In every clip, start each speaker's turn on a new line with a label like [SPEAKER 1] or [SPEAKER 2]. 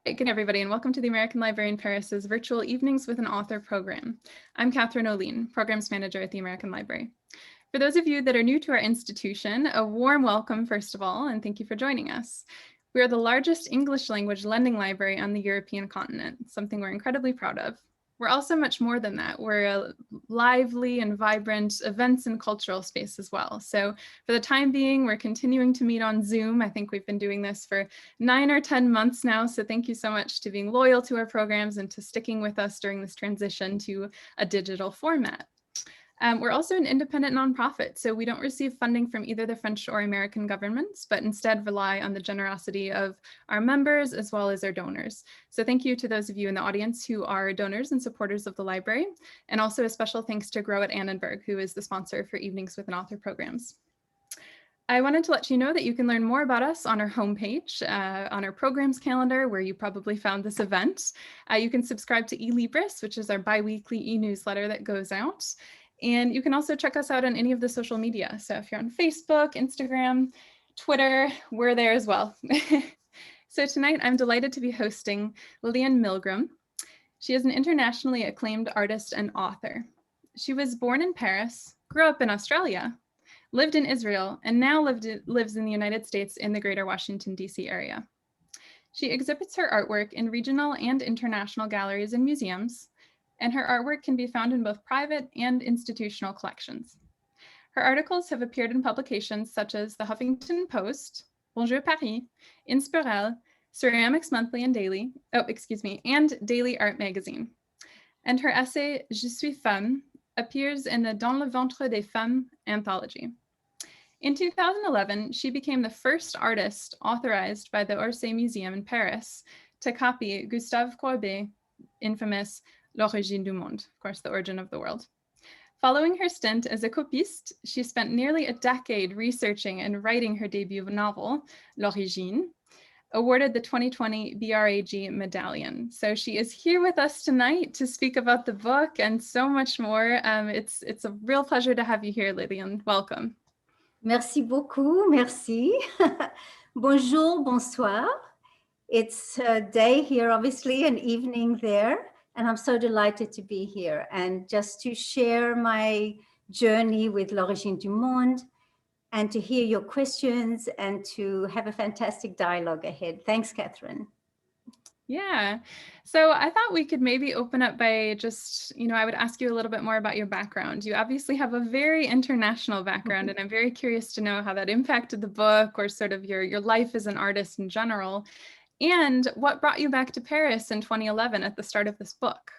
[SPEAKER 1] Good evening, everybody, and welcome to the American Library in Paris's virtual Evenings with an Author program. I'm Catherine Olien, Programs Manager at the American Library. For those of you that are new to our institution, a warm welcome, first of all, and thank you for joining us. We are the largest English language lending library on the European continent, something we're incredibly proud of. We're also much more than that. We're a lively and vibrant events and cultural space as well. So for the time being, we're continuing to meet on Zoom. I think we've been doing this for 9 or 10 months now. So thank you so much to being loyal to our programs and to sticking with us during this transition to a digital format. We're also an independent nonprofit, so we don't receive funding from either the French or American governments, but instead rely on the generosity of our members as well as our donors. So thank you to those of you in the audience who are donors and supporters of the library, and also a special thanks to Grow at Annenberg, who is the sponsor for Evenings with an Author programs. I wanted to let you know that you can learn more about us on our homepage, on our programs calendar, where you probably found this event. You can subscribe to eLibris, which is our bi-weekly e-newsletter that goes out. And you can also check us out on any of the social media. So if you're on Facebook, Instagram, Twitter, we're there as well. So tonight, I'm delighted to be hosting Lilianne Milgrom. She is an internationally acclaimed artist and author. She was born in Paris, grew up in Australia, lived in Israel, and now lives in the United States in the greater Washington, D.C. area. She exhibits her artwork in regional and international galleries and museums, and her artwork can be found in both private and institutional collections. Her articles have appeared in publications such as the Huffington Post, Bonjour Paris, Inspiral, Ceramics Monthly and Daily, and Daily Art Magazine. And her essay, Je suis femme, appears in the Dans le ventre des femmes anthology. In 2011, she became the first artist authorized by the Orsay Museum in Paris to copy Gustave Courbet's infamous L'origine du monde, of course, the origin of the world. Following her stint as a copiste, she spent nearly a decade researching and writing her debut novel, Regine, awarded the 2020 BRAG medallion. So she is here with us tonight to speak about the book and so much more. It's a real pleasure to have you here, Lilianne. Welcome.
[SPEAKER 2] Merci beaucoup, merci. Bonjour, bonsoir. It's a day here, obviously, an evening there. And I'm so delighted to be here and just to share my journey with L'origine du monde and to hear your questions and to have a fantastic dialogue ahead. Thanks, Catherine.
[SPEAKER 1] Yeah, so I thought we could maybe open up by just, I would ask you a little bit more about your background. You obviously have a very international background, and I'm very curious to know how that impacted the book or sort of your life as an artist in general. And what brought you back to Paris in 2011 at the start of this book?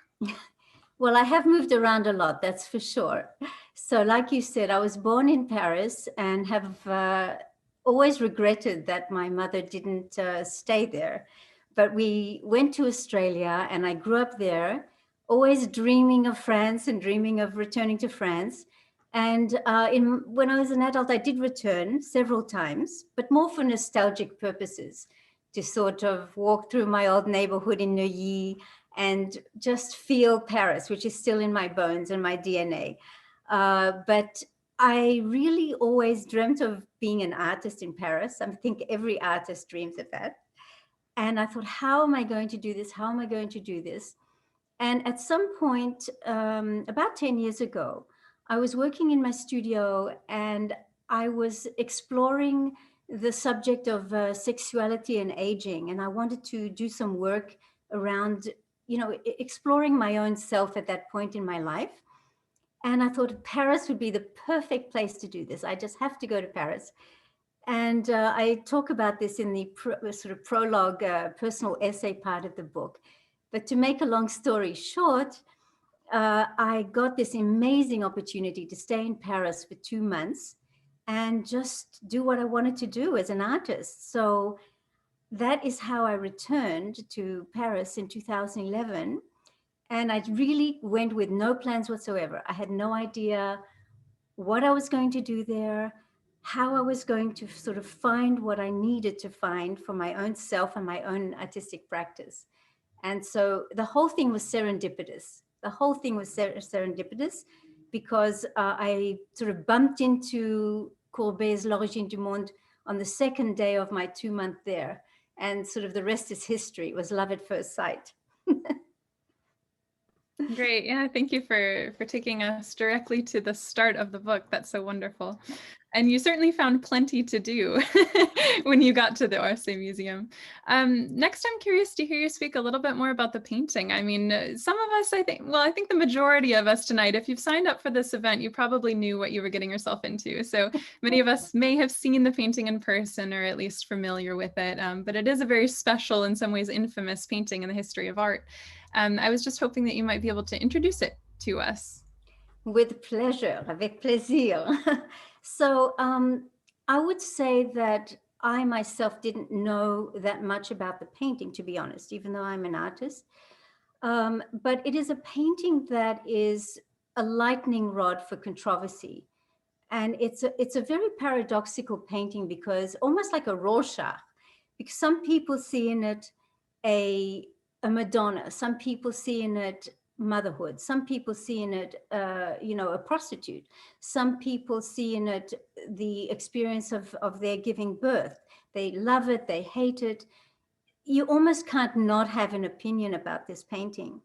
[SPEAKER 2] Well, I have moved around a lot, that's for sure. So like you said, I was born in Paris and have always regretted that my mother didn't stay there. But we went to Australia and I grew up there, always dreaming of France and dreaming of returning to France. And when I was an adult, I did return several times, but more for nostalgic purposes, to sort of walk through my old neighborhood in Neuilly and just feel Paris, which is still in my bones and my DNA. But I really always dreamt of being an artist in Paris. I think every artist dreams of that. And I thought, how am I going to do this? How am I going to do this? And at some point, about 10 years ago, I was working in my studio and I was exploring the subject of sexuality and aging. And I wanted to do some work around, exploring my own self at that point in my life. And I thought Paris would be the perfect place to do this. I just have to go to Paris. And I talk about this in the sort of prologue, personal essay part of the book. But to make a long story short, I got this amazing opportunity to stay in Paris for 2 months and just do what I wanted to do as an artist. So that is how I returned to Paris in 2011. And I really went with no plans whatsoever. I had no idea what I was going to do there, how I was going to sort of find what I needed to find for my own self and my own artistic practice. And so the whole thing was serendipitous. The whole thing was serendipitous because I sort of bumped into Courbet's L'origine du monde on the second day of my 2 month there. and sort of the rest is history. It was love at first sight.
[SPEAKER 1] Great. Yeah, thank you for taking us directly to the start of the book. That's so wonderful. And you certainly found plenty to do when you got to the Orsay Museum. Next, I'm curious to hear you speak a little bit more about the painting. I mean, some of us, I think the majority of us tonight, if you've signed up for this event, you probably knew what you were getting yourself into. So many of us may have seen the painting in person or at least familiar with it, but it is a very special, in some ways infamous painting in the history of art. I was just hoping that you might be able to introduce it to us.
[SPEAKER 2] With pleasure, avec plaisir. So I would say that I myself didn't know that much about the painting, to be honest, even though I'm an artist. But it is a painting that is a lightning rod for controversy. And it's a very paradoxical painting, because almost like a Rorschach, because some people see in it a Madonna, some people see in it motherhood, some people see in it a prostitute, some people see in it the experience of their giving birth. They love it, they hate it. You almost can't not have an opinion about this painting.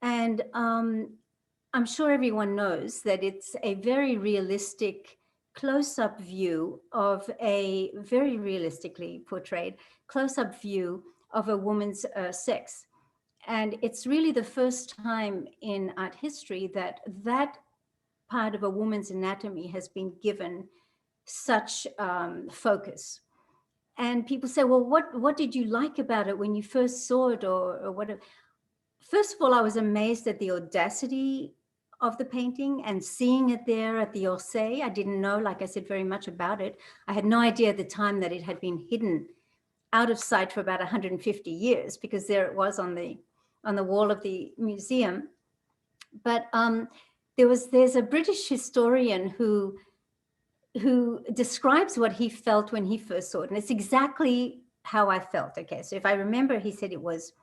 [SPEAKER 2] And I'm sure everyone knows that it's a very realistic close-up view of a very realistically portrayed close-up view of a woman's sex. And it's really the first time in art history that that part of a woman's anatomy has been given such focus. And people say, well, what did you like about it when you first saw it, or what? First of all, I was amazed at the audacity of the painting and seeing it there at the Orsay. I didn't know, like I said, very much about it. I had no idea at the time that it had been hidden out of sight for about 150 years, because there it was on the wall of the museum. But there's a British historian who describes what he felt when he first saw it, and it's exactly how I felt. Okay, so if I remember, he said it was,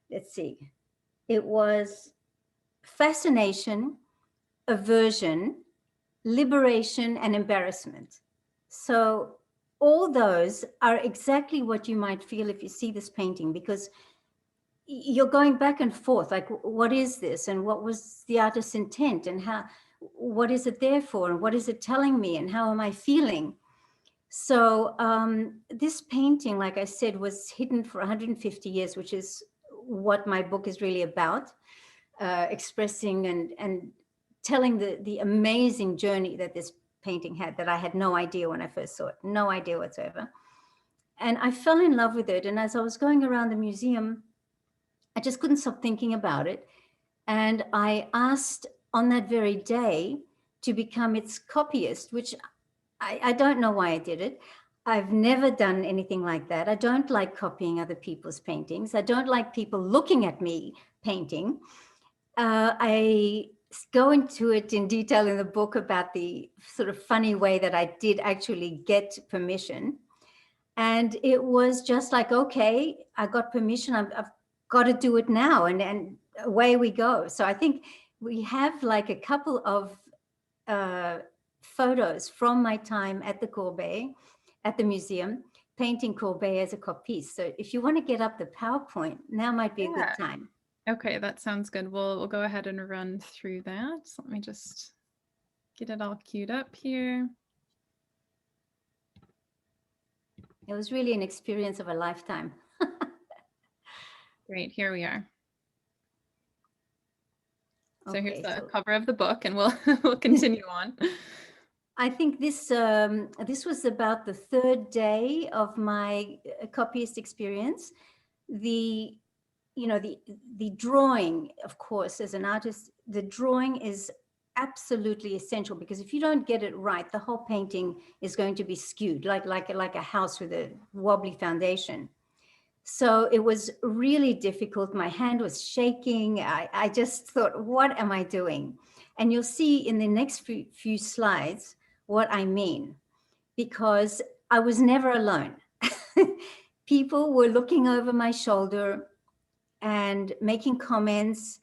[SPEAKER 2] let's see, it was fascination, aversion, liberation, and embarrassment. So all those are exactly what you might feel if you see this painting, because you're going back and forth, like, what is this? And what was the artist's intent? And what is it there for? And what is it telling me? And how am I feeling? So this painting, like I said, was hidden for 150 years, which is what my book is really about, expressing and telling the amazing journey that this painting had, that I had no idea when I first saw it, no idea whatsoever. And I fell in love with it. And as I was going around the museum, I just couldn't stop thinking about it. And I asked on that very day to become its copyist, which I don't know why I did it. I've never done anything like that. I don't like copying other people's paintings. I don't like people looking at me painting. I go into it in detail in the book about the sort of funny way that I did actually get permission. And it was just like, okay, I got permission. I've got to do it now. And away we go. So I think we have like a couple of photos from my time at the Courbet, at the museum, painting Courbet as a copyist. So if you want to get up the PowerPoint, now might be a good time.
[SPEAKER 1] Okay, that sounds good. We'll go ahead and run through that. So let me just get it all queued up here.
[SPEAKER 2] It was really an experience of a lifetime.
[SPEAKER 1] Great, here we are. So
[SPEAKER 2] okay,
[SPEAKER 1] here's the cover of the book, and we'll continue on.
[SPEAKER 2] I think this was about the third day of my copyist experience. The drawing, of course, as an artist, the drawing is absolutely essential, because if you don't get it right, the whole painting is going to be skewed, like a house with a wobbly foundation. So it was really difficult. My hand was shaking. I just thought, what am I doing? And you'll see in the next few slides what I mean, because I was never alone. People were looking over my shoulder and making comments.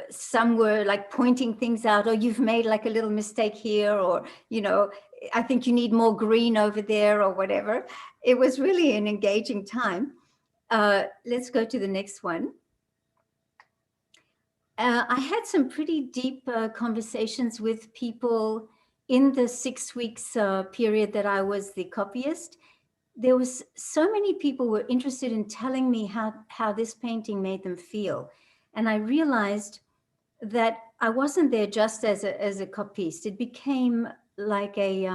[SPEAKER 2] Some were like pointing things out, or you've made like a little mistake here, or, I think you need more green over there or whatever. It was really an engaging time. Let's go to the next one. I had some pretty deep conversations with people in the 6 weeks period that I was the copyist. There was so many people were interested in telling me how this painting made them feel. And I realized that I wasn't there just as a copyist. It became like a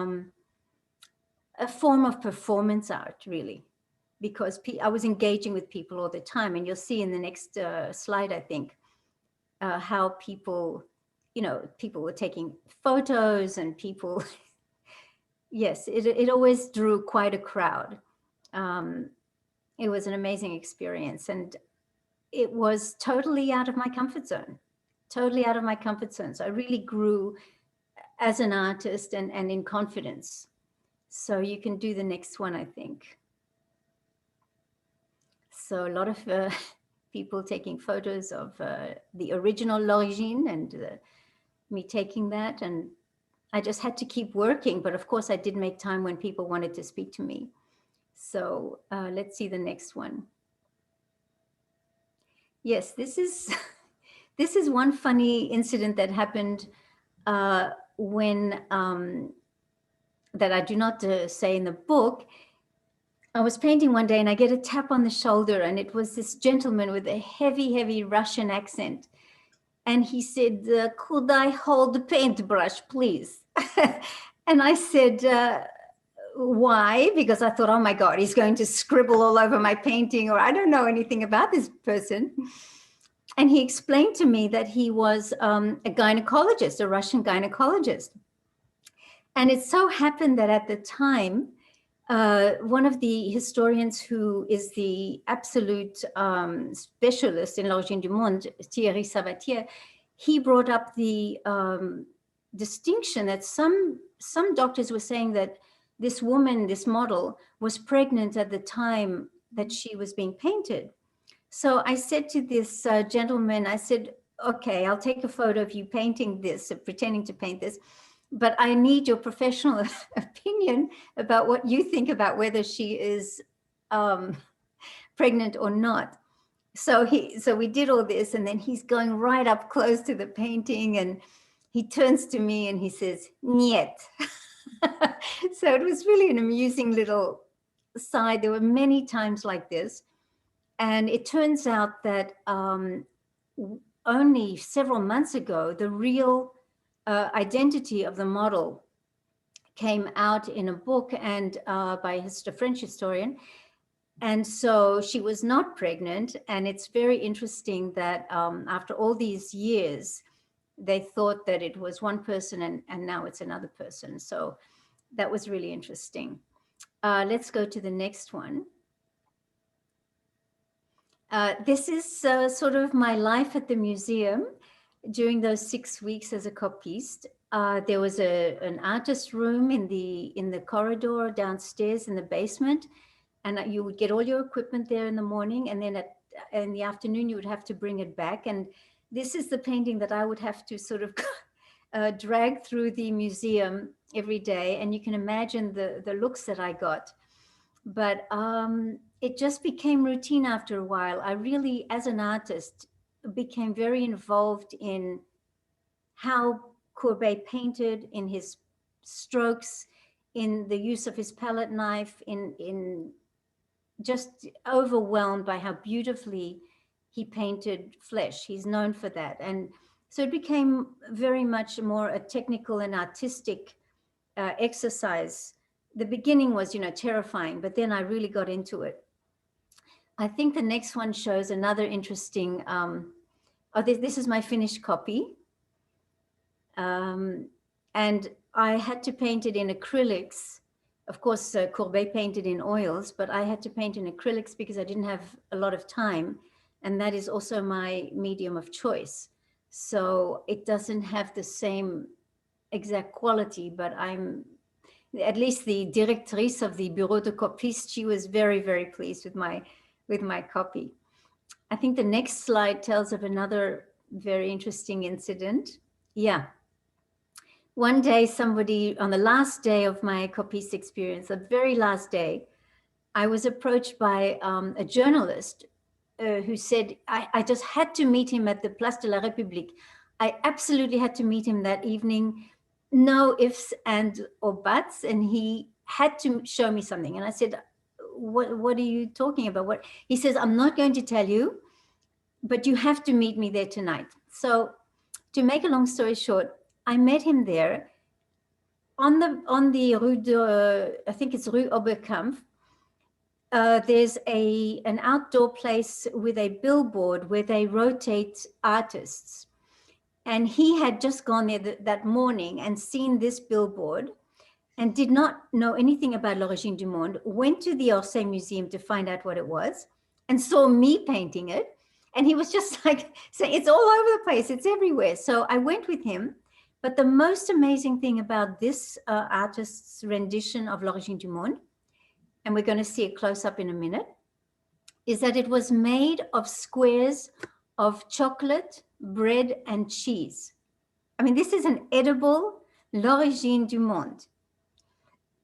[SPEAKER 2] form of performance art, really, because I was engaging with people all the time. And you'll see in the next slide, I think, how people, people were taking photos and people, yes, it always drew quite a crowd. It was an amazing experience, and it was totally out of my comfort zone, totally out of my comfort zone. So I really grew as an artist and in confidence. So you can do the next one, I think. So a lot of people taking photos of the original Regine and me taking that. And I just had to keep working. But of course, I did make time when people wanted to speak to me. So let's see the next one. Yes, this is this is one funny incident that happened when that I do not say in the book. I was painting one day and I get a tap on the shoulder, and it was this gentleman with a heavy, heavy Russian accent. And he said, could I hold the paintbrush, please? And I said, why? Because I thought, oh my God, he's going to scribble all over my painting, or I don't know anything about this person. And he explained to me that he was a gynecologist, a Russian gynecologist. And it so happened that at the time, one of the historians who is the absolute specialist in l'origine du monde, Thierry Sabatier, he brought up the distinction that some doctors were saying that this woman, this model, was pregnant at the time that she was being painted. So I said to this gentleman, I said, okay, I'll take a photo of you painting this, pretending to paint this, but I need your professional opinion about what you think about whether she is pregnant or not. So we did all this, and then he's going right up close to the painting, and he turns to me and he says, "Niet." So it was really an amusing little side. There were many times like this. And it turns out that only several months ago, the real identity of the model came out in a book and by a French historian. And so she was not pregnant. And it's very interesting that after all these years, they thought that it was one person and now it's another person. So that was really interesting. Let's go to the next one. This is sort of my life at the museum during those 6 weeks as a copyist. There was an artist room in the corridor downstairs in the basement, and you would get all your equipment there in the morning, and then in the afternoon you would have to bring it back. And this is the painting that I would have to sort of drag through the museum every day, and you can imagine the looks that I got. But it just became routine after a while. I really, as an artist, became very involved in how Courbet painted, in his strokes, in the use of his palette knife, in just overwhelmed by how beautifully he painted flesh. He's known for that. And so it became very much more a technical and artistic exercise. The beginning was, terrifying, but then I really got into it. I think the next one shows another interesting, this is my finished copy. And I had to paint it in acrylics. Of course, Courbet painted in oils, but I had to paint in acrylics because I didn't have a lot of time. And that is also my medium of choice. So it doesn't have the same exact quality, but at least the directrice of the Bureau de Copiste, she was very, very pleased with my copy. I think the next slide tells of another very interesting incident. Yeah. one day somebody, on the last day of my Copyist Experience, the very last day, I was approached by a journalist who said, I just had to meet him at the Place de la République. I absolutely had to meet him that evening, no ifs and or buts, and he had to show me something. And I said, what are you talking about? What? He says, I'm not going to tell you, but you have to meet me there tonight. So to make a long story short, I met him there on the Rue de, I think it's Rue Oberkampf. There's an outdoor place with a billboard where they rotate artists. And he had just gone there that morning and seen this billboard and did not know anything about L'Origine du Monde, went to the Orsay Museum to find out what it was and saw me painting it. And he was just like saying, it's all over the place, it's everywhere. So I went with him. But the most amazing thing about this artist's rendition of L'Origine du Monde, and we're going to see a close-up in a minute, is that it was made of squares of chocolate, bread, and cheese. I mean, this is an edible L'Origine du Monde.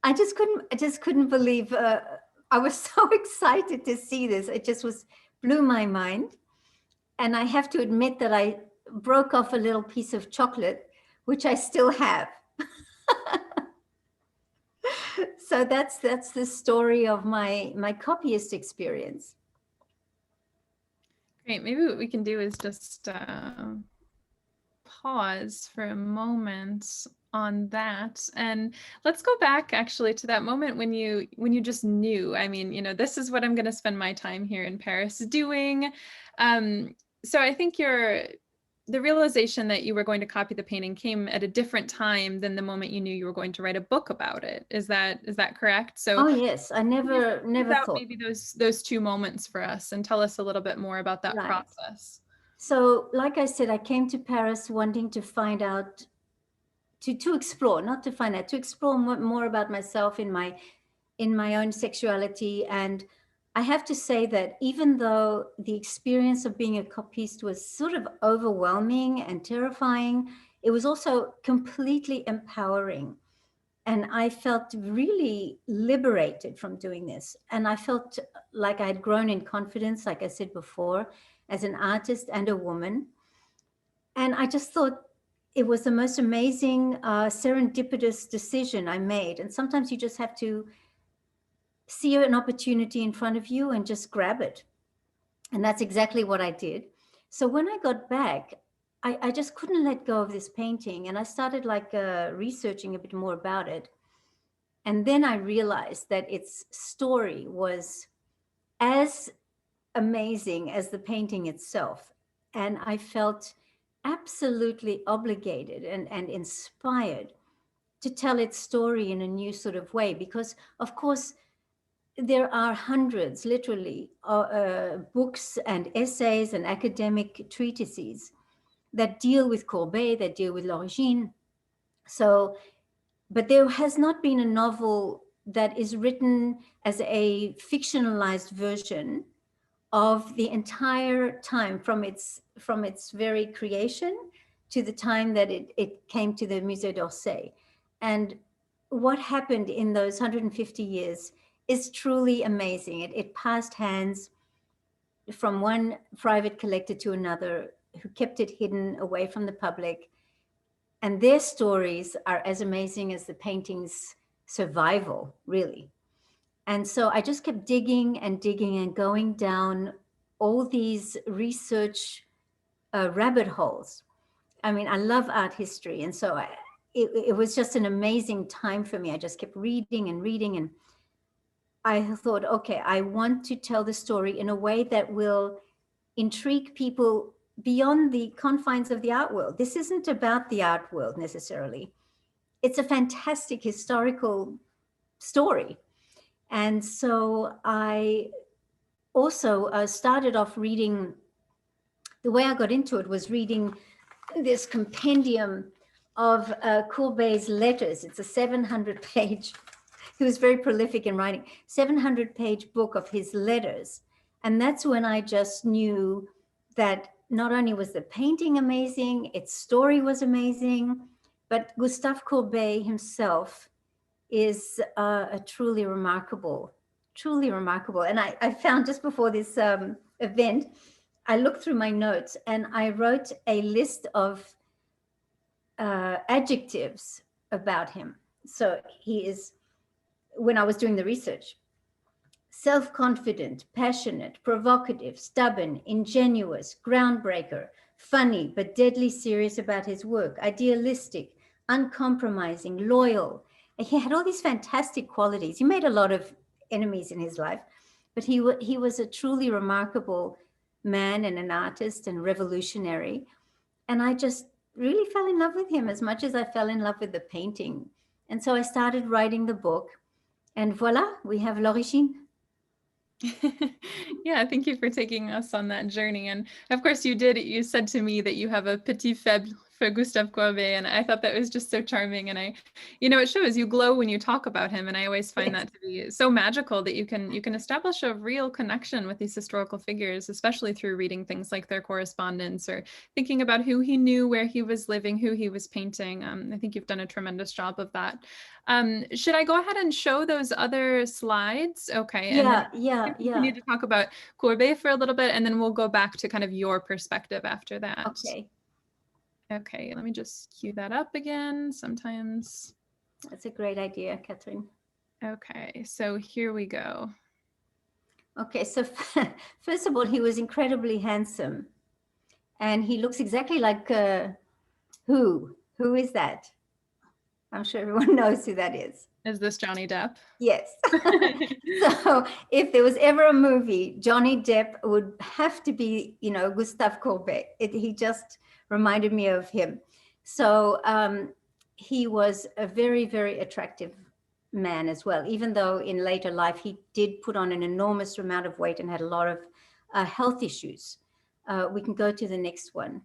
[SPEAKER 2] I just couldn't believe, I was so excited to see this. It just blew my mind. And I have to admit that I broke off a little piece of chocolate, which I still have. So that's the story of my copyist experience.
[SPEAKER 1] Great. Maybe what we can do is just pause for a moment on that, and let's go back actually to that moment when you just knew. I mean, this is what I'm going to spend my time here in Paris doing. So I think the realization that you were going to copy the painting came at a different time than the moment you knew you were going to write a book about it. Is that correct? So,
[SPEAKER 2] oh yes, I never thought.
[SPEAKER 1] Maybe those two moments for us, and tell us a little bit more about that process.
[SPEAKER 2] So, like I said, I came to Paris wanting to find out, to explore, not to find out, to explore more about myself in my own sexuality. And I have to say that even though the experience of being a copyist was sort of overwhelming and terrifying, it was also completely empowering. And I felt really liberated from doing this. And I felt like I had grown in confidence, like I said before, as an artist and a woman. And I just thought it was the most amazing, serendipitous decision I made. And sometimes you just have to see an opportunity in front of you and just grab it. And that's exactly what I did. So when I got back, I just couldn't let go of this painting. And I started researching a bit more about it. And then I realized that its story was as amazing as the painting itself. And I felt absolutely obligated and inspired to tell its story in a new sort of way, because of course, there are hundreds, literally, books and essays and academic treatises that deal with Courbet, that deal with L'Origine. So, but there has not been a novel that is written as a fictionalized version of the entire time from its very creation to the time that it came to the Musée d'Orsay. And what happened in those 150 years is truly amazing. It passed hands from one private collector to another who kept it hidden away from the public. And their stories are as amazing as the painting's survival, really. And so I just kept digging and digging and going down all these research rabbit holes. I mean, I love art history. And so it was just an amazing time for me. I just kept reading and reading. And I thought, okay, I want to tell the story in a way that will intrigue people beyond the confines of the art world. This isn't about the art world necessarily. It's a fantastic historical story. And so I also started off reading, the way I got into it was reading this compendium of Courbet's letters. It's a 700-page, he was very prolific in writing, 700-page book of his letters. And that's when I just knew that not only was the painting amazing, its story was amazing, But Gustave Courbet himself is a truly remarkable. And I found just before this event, I looked through my notes and I wrote a list of adjectives about him. So he is, when I was doing the research, self-confident, passionate, provocative, stubborn, ingenuous, groundbreaker, funny but deadly serious about his work, idealistic, uncompromising, loyal. He had all these fantastic qualities. He made a lot of enemies in his life, but he was a truly remarkable man and an artist and revolutionary. And I just really fell in love with him as much as I fell in love with the painting. And so I started writing the book. And voila, we have L'Origine.
[SPEAKER 1] Yeah, thank you for taking us on that journey. And of course you said to me that you have a petit faible for Gustave Courbet, and I thought that was just so charming. And it shows, you glow when you talk about him. And I always find that to be so magical that you can establish a real connection with these historical figures, especially through reading things like their correspondence or thinking about who he knew, where he was living, who he was painting. I think you've done a tremendous job of that. Should I go ahead and show those other slides? Okay. And then continue to talk about Courbet for a little bit, and then we'll go back to kind of your perspective after that. Okay, let me just cue that up again. Sometimes.
[SPEAKER 2] That's a great idea, Catherine.
[SPEAKER 1] Okay, so here we go.
[SPEAKER 2] Okay, so first of all, he was incredibly handsome, and he looks exactly like who? Who is that? I'm sure everyone knows who that is.
[SPEAKER 1] Is this Johnny Depp?
[SPEAKER 2] Yes. So if there was ever a movie, Johnny Depp would have to be, Gustave Courbet. He just reminded me of him. So he was a very, very attractive man as well, even though in later life he did put on an enormous amount of weight and had a lot of health issues. We can go to the next one.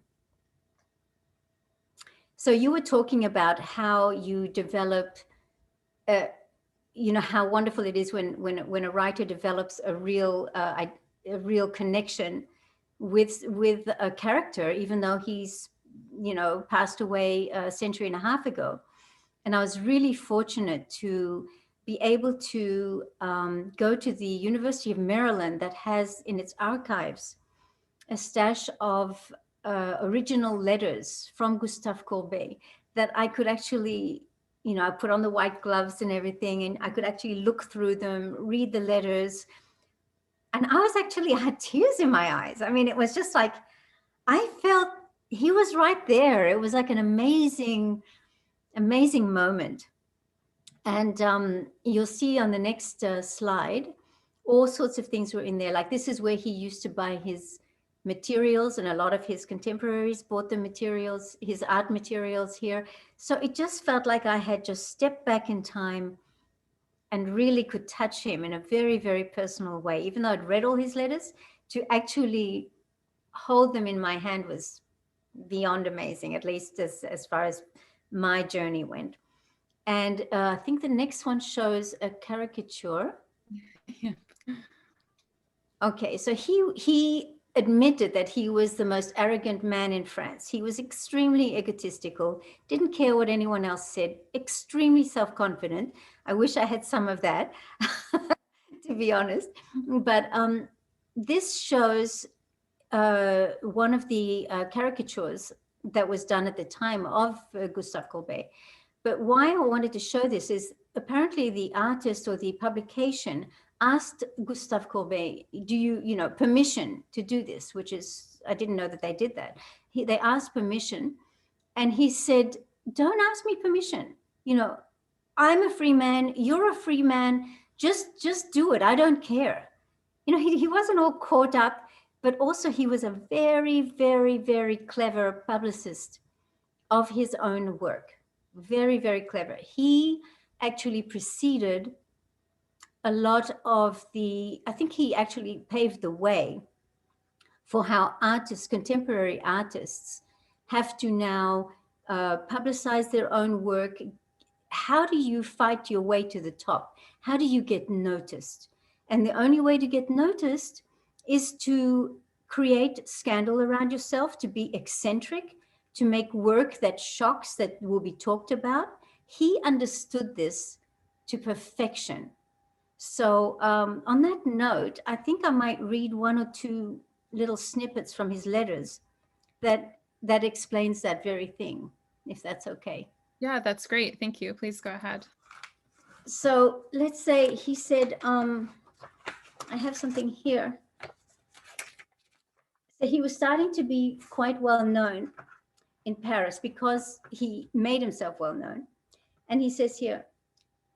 [SPEAKER 2] So you were talking about how you develop, how wonderful it is when a writer develops a real connection with a character, even though he's, passed away a century and a half ago. And I was really fortunate to be able to go to the University of Maryland that has in its archives a stash of original letters from Gustave Courbet that I could actually, I put on the white gloves and everything, and I could actually look through them, read the letters. And I had tears in my eyes. I mean, it was just like, I felt he was right there. It was like an amazing, amazing moment. And you'll see on the next slide, all sorts of things were in there. Like this is where he used to buy his materials, and a lot of his contemporaries bought the materials, his art materials here. So it just felt like I had just stepped back in time and really could touch him in a very, very personal way. Even though I'd read all his letters, to actually hold them in my hand was beyond amazing, at least as far as my journey went. And I think the next one shows a caricature.
[SPEAKER 1] Yeah.
[SPEAKER 2] Okay, so he admitted that he was the most arrogant man in France. He was extremely egotistical, didn't care what anyone else said, extremely self-confident. I wish I had some of that, to be honest. But this shows one of the caricatures that was done at the time of Gustave Courbet. But why I wanted to show this is apparently the artist or the publication asked Gustave Courbet, do you, permission to do this, which is, I didn't know that they did that. They asked permission, and he said, don't ask me permission. I'm a free man, you're a free man, just do it, I don't care. He wasn't all caught up, but also he was a very, very, very clever publicist of his own work. Very, very clever. He actually preceded a lot of I think he actually paved the way for how artists, contemporary artists, have to now publicize their own work. How do you fight your way to the top? How do you get noticed? And the only way to get noticed is to create scandal around yourself, to be eccentric, to make work that shocks, that will be talked about. He understood this to perfection. So on that note, I think I might read one or two little snippets from his letters that explains that very thing, if that's okay.
[SPEAKER 1] Yeah, that's great. Thank you. Please go ahead.
[SPEAKER 2] So let's say he said, I have something here. So he was starting to be quite well known in Paris because he made himself well known. And he says here,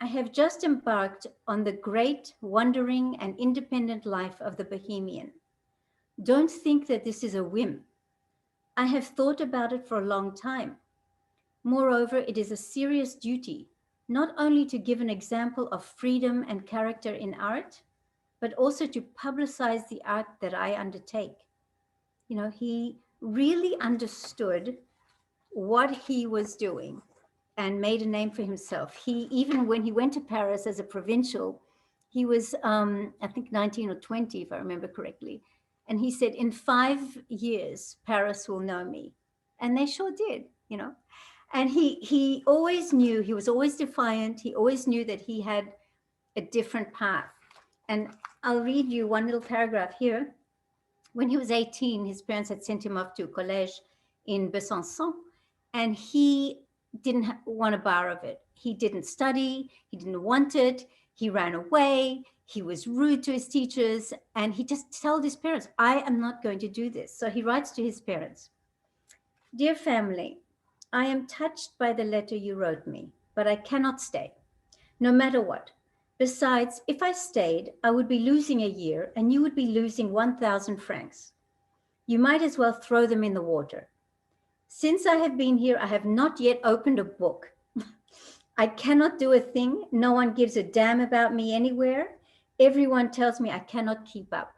[SPEAKER 2] I have just embarked on the great, wandering, and independent life of the Bohemian. Don't think that this is a whim. I have thought about it for a long time. Moreover, it is a serious duty, not only to give an example of freedom and character in art, but also to publicize the art that I undertake. You know, he really understood what he was doing and made a name for himself. He, even when he went to Paris as a provincial, he was, I think 19 or 20, if I remember correctly. And he said, in 5 years, Paris will know me. And they sure did, you know. And he always knew, he was always defiant. He always knew that he had a different path. And I'll read you one little paragraph here. When he was 18, his parents had sent him off to a collège in Besançon, and he didn't want a bar of it. He didn't study, he didn't want it, he ran away, he was rude to his teachers, and he just told his parents, I am not going to do this. So he writes to his parents, Dear family, I am touched by the letter you wrote me, but I cannot stay, no matter what. Besides, if I stayed, I would be losing a year and you would be losing 1,000 francs. You might as well throw them in the water. Since I have been here, I have not yet opened a book. I cannot do a thing. No one gives a damn about me anywhere. Everyone tells me I cannot keep up.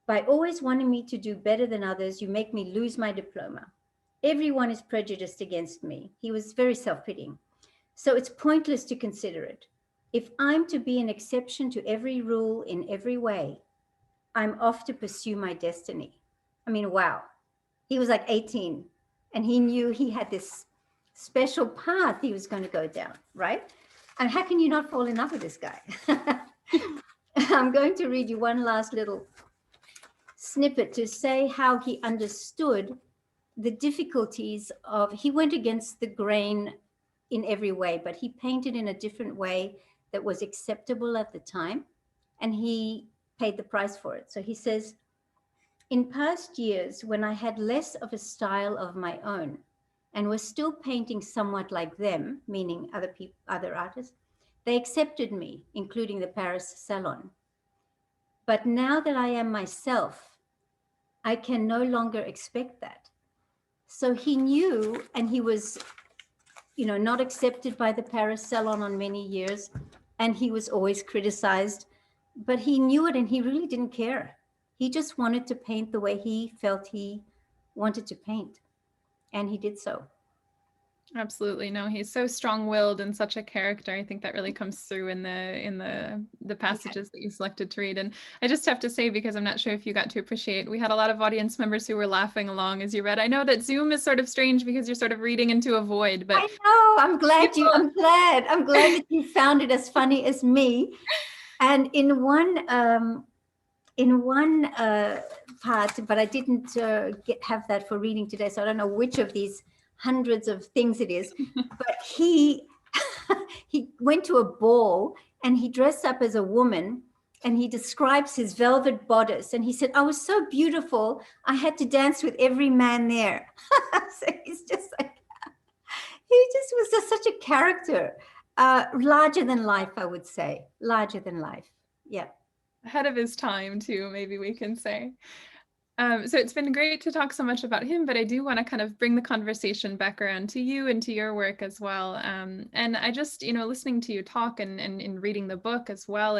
[SPEAKER 2] By always wanting me to do better than others, you make me lose my diploma. Everyone is prejudiced against me. He was very self-pitying. So it's pointless to consider it. If I'm to be an exception to every rule in every way, I'm off to pursue my destiny. I mean, wow. He was like 18 and he knew he had this special path he was going to go down, right? And how can you not fall in love with this guy? I'm going to read you one last little snippet to say how he understood the difficulties of, he went against the grain in every way, but he painted in a different way that was acceptable at the time, and he paid the price for it. So he says, in past years, when I had less of a style of my own and was still painting somewhat like them, meaning other people, other artists, they accepted me, including the Paris Salon. But now that I am myself, I can no longer expect that. So he knew, and he was, you know, not accepted by the Paris Salon on many years, and he was always criticized, but he knew it and he really didn't care. He just wanted to paint the way he felt he wanted to paint, and he did so.
[SPEAKER 1] Absolutely. No, he's so strong-willed and such a character. I think that really comes through in the passages that you selected to read. And I just have to say, because I'm not sure if you got to appreciate, we had a lot of audience members who were laughing along as you read. I know that Zoom is sort of strange because you're sort of reading into a void, but
[SPEAKER 2] I know, I'm glad that you found it as funny as me. And in one part, but I didn't have that for reading today, so I don't know which of these hundreds of things it is, but he went to a ball and he dressed up as a woman, and he describes his velvet bodice, and he said, I was so beautiful, I had to dance with every man there. So he's just like, he just was just such a character, larger than life, I would say, larger than life. Yeah.
[SPEAKER 1] Ahead of his time too, maybe we can say. So it's been great to talk so much about him, but I do want to kind of bring the conversation back around to you and to your work as well. And I just, you know, listening to you talk and reading the book as well,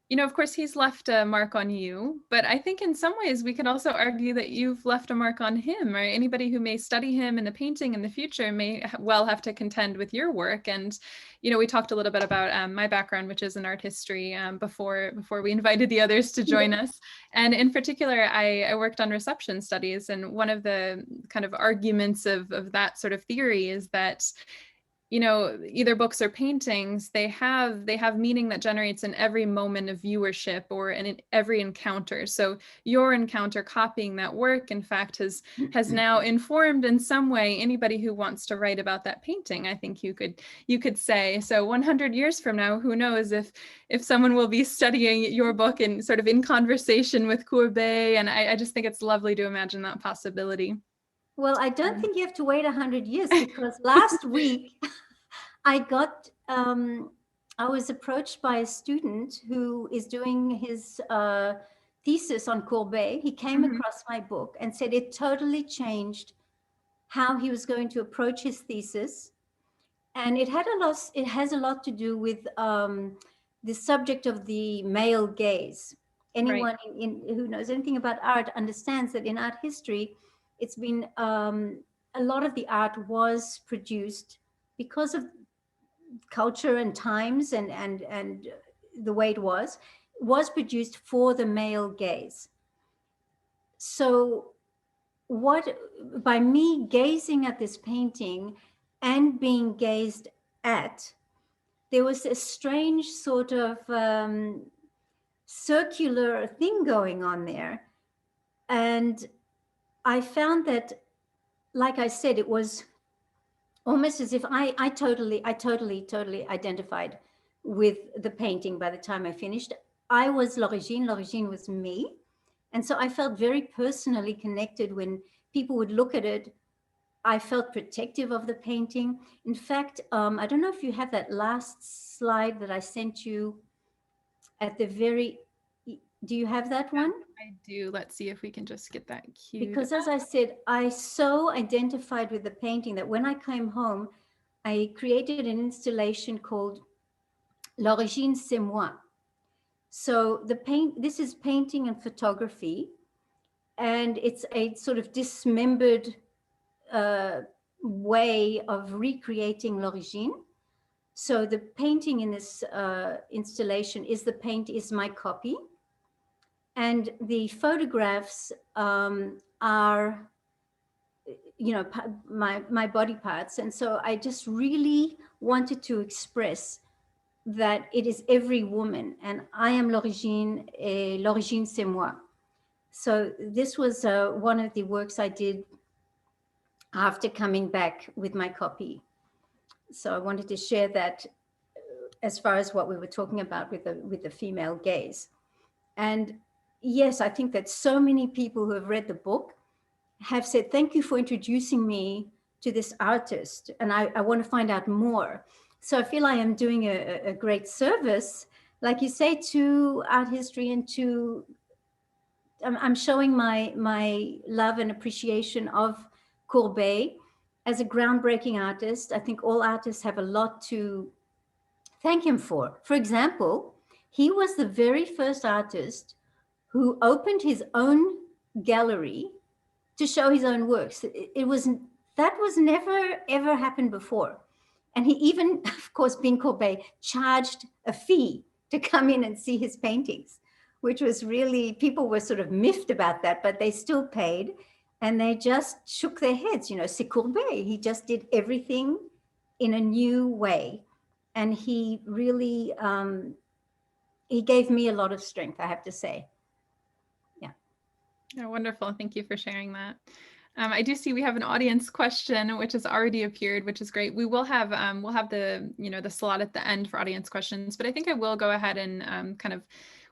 [SPEAKER 1] You know, of course, he's left a mark on you, but I think in some ways we could also argue that you've left a mark on him, or anybody who may study him in the painting in the future may well have to contend with your work. And, you know, we talked a little bit about my background, which is in art history, before we invited the others to join us. And in particular, I worked on reception studies. And one of the kind of arguments of that sort of theory is that, you know, either books or paintings, they have meaning that generates in every moment of viewership or in every encounter. So your encounter copying that work, in fact, has now informed in some way anybody who wants to write about that painting. I think you could say. So 100 years from now, who knows if someone will be studying your book and sort of in conversation with Courbet. And I just think it's lovely to imagine that possibility.
[SPEAKER 2] Well, I don't think you have to wait 100 years, because last week I was approached by a student who is doing his thesis on Courbet. He came across my book and said it totally changed how he was going to approach his thesis. And it has a lot to do with the subject of the male gaze. Anyone who knows anything about art understands that in art history, it's been a lot of the art was produced because of culture and times and the way it was produced for the male gaze. So what, by me gazing at this painting and being gazed at, there was a strange sort of circular thing going on there. And I found that, like I said, it was almost as if I totally identified with the painting by the time I finished. I was Regine was me. And so I felt very personally connected when people would look at it. I felt protective of the painting. In fact, I don't know if you have that last slide that I sent you at the very, do you have that one?
[SPEAKER 1] I do. Let's see if we can just get that cued.
[SPEAKER 2] Because as I said, I so identified with the painting that when I came home, I created an installation called L'Origine c'est moi. So this is painting and photography, and it's a sort of dismembered way of recreating L'Origine. So the painting in this installation is my copy, and the photographs are, you know, my body parts. And so I just really wanted to express that it is every woman, and I am L'Origine, et L'Origine c'est moi. So this was one of the works I did after coming back with my copy. So I wanted to share that as far as what we were talking about with the female gaze. And yes, I think that so many people who have read the book have said, thank you for introducing me to this artist, and I want to find out more. So I feel I am doing a great service, like you say, to art history, and I'm showing my love and appreciation of Courbet as a groundbreaking artist. I think all artists have a lot to thank him for. For example, he was the very first artist who opened his own gallery to show his own works. That was never ever happened before. And he even, of course, being Courbet, charged a fee to come in and see his paintings, which was really, people were sort of miffed about that, but they still paid, and they just shook their heads. You know, c'est Courbet. He just did everything in a new way. And he really, he gave me a lot of strength, I have to say. Yeah.
[SPEAKER 1] Oh, wonderful. Thank you for sharing that. I do see we have an audience question, which has already appeared, which is great. We will have we'll have the the slot at the end for audience questions, but I think I will go ahead and kind of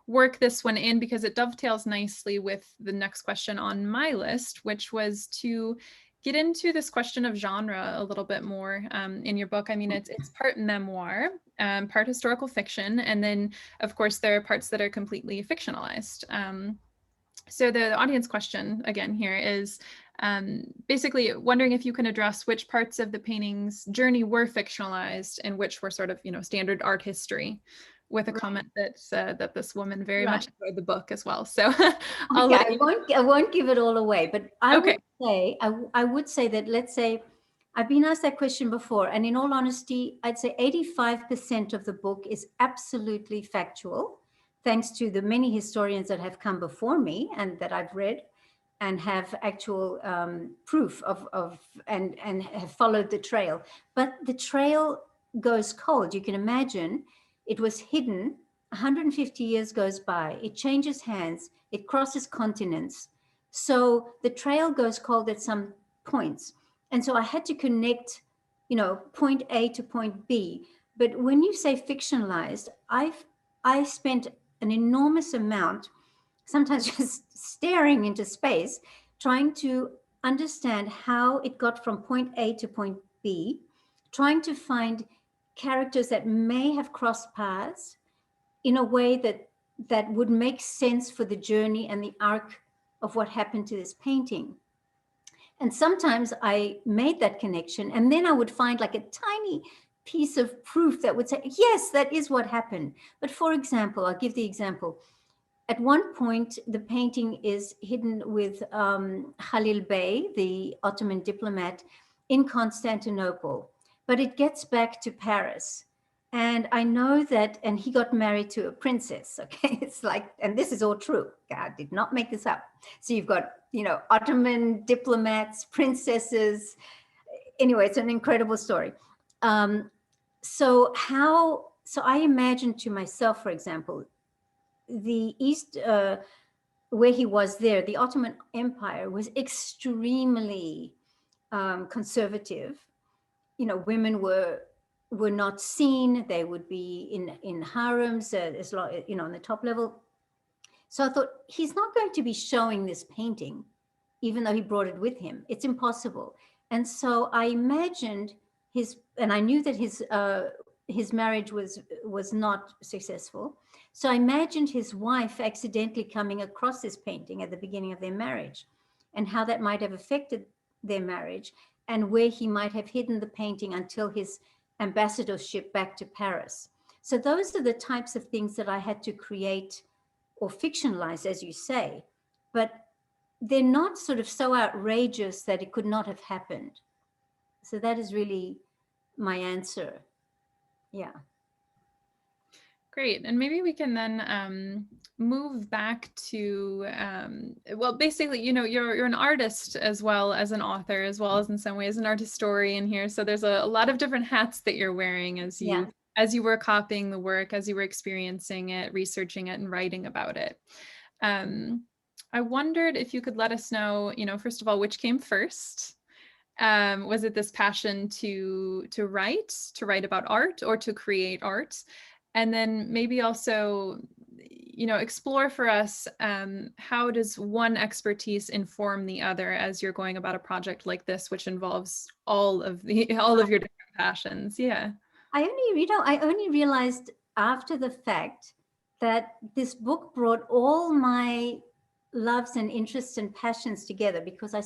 [SPEAKER 1] work this one in, because it dovetails nicely with the next question on my list, which was to get into this question of genre a little bit more in your book. I mean, it's part memoir, part historical fiction, and then of course there are parts that are completely fictionalized. So the audience question again here is basically wondering if you can address which parts of the painting's journey were fictionalized and which were sort of, standard art history. with a
[SPEAKER 2] Right.
[SPEAKER 1] comment that this woman very
[SPEAKER 2] Right.
[SPEAKER 1] much enjoyed the book as well. So I'll
[SPEAKER 2] Okay,
[SPEAKER 1] let you.
[SPEAKER 2] I won't give it all away, but I
[SPEAKER 1] Okay.
[SPEAKER 2] would say that, let's say, I've been asked that question before, and in all honesty, I'd say 85% of the book is absolutely factual, thanks to the many historians that have come before me and that I've read and have actual proof of and have followed the trail. But the trail goes cold. You can imagine it was hidden. 150 years goes by. It changes hands. It crosses continents. So the trail goes cold at some points. And so I had to connect, point A to point B. But when you say fictionalized, I spent an enormous amount, sometimes just staring into space, trying to understand how it got from point A to point B, trying to find characters that may have crossed paths in a way that would make sense for the journey and the arc of what happened to this painting. And sometimes I made that connection, and then I would find like a tiny piece of proof that would say, yes, that is what happened. But for example, I'll give the example. At one point, the painting is hidden with Khalil Bey, the Ottoman diplomat, in Constantinople, but it gets back to Paris. And I know that, and he got married to a princess. Okay, it's like, and this is all true. I did not make this up. So you've got, Ottoman diplomats, princesses. Anyway, it's an incredible story. So I imagined to myself, for example, the East, where he was there, the Ottoman Empire was extremely conservative. Women were not seen. They would be in harems, as long, on the top level. So I thought, he's not going to be showing this painting, even though he brought it with him. It's impossible. And so I imagined and I knew that his marriage was not successful. So I imagined his wife accidentally coming across this painting at the beginning of their marriage, and how that might have affected their marriage, and where he might have hidden the painting until his ambassadorship back to Paris. So those are the types of things that I had to create or fictionalize, as you say, but they're not sort of so outrageous that it could not have happened. So that is really my answer. Yeah.
[SPEAKER 1] Great. And maybe we can then move back to, well, basically, you're an artist as well as an author, as well as in some ways an art historian here. So there's a lot of different hats that you're wearing as you were copying the work, as you were experiencing it, researching it, and writing about it. I wondered if you could let us know, first of all, which came first? Was it this passion to write about art, or to create art? And then maybe also, explore for us, how does one expertise inform the other as you're going about a project like this, which involves all of your different passions? Yeah.
[SPEAKER 2] I only realized after the fact that this book brought all my loves and interests and passions together, because I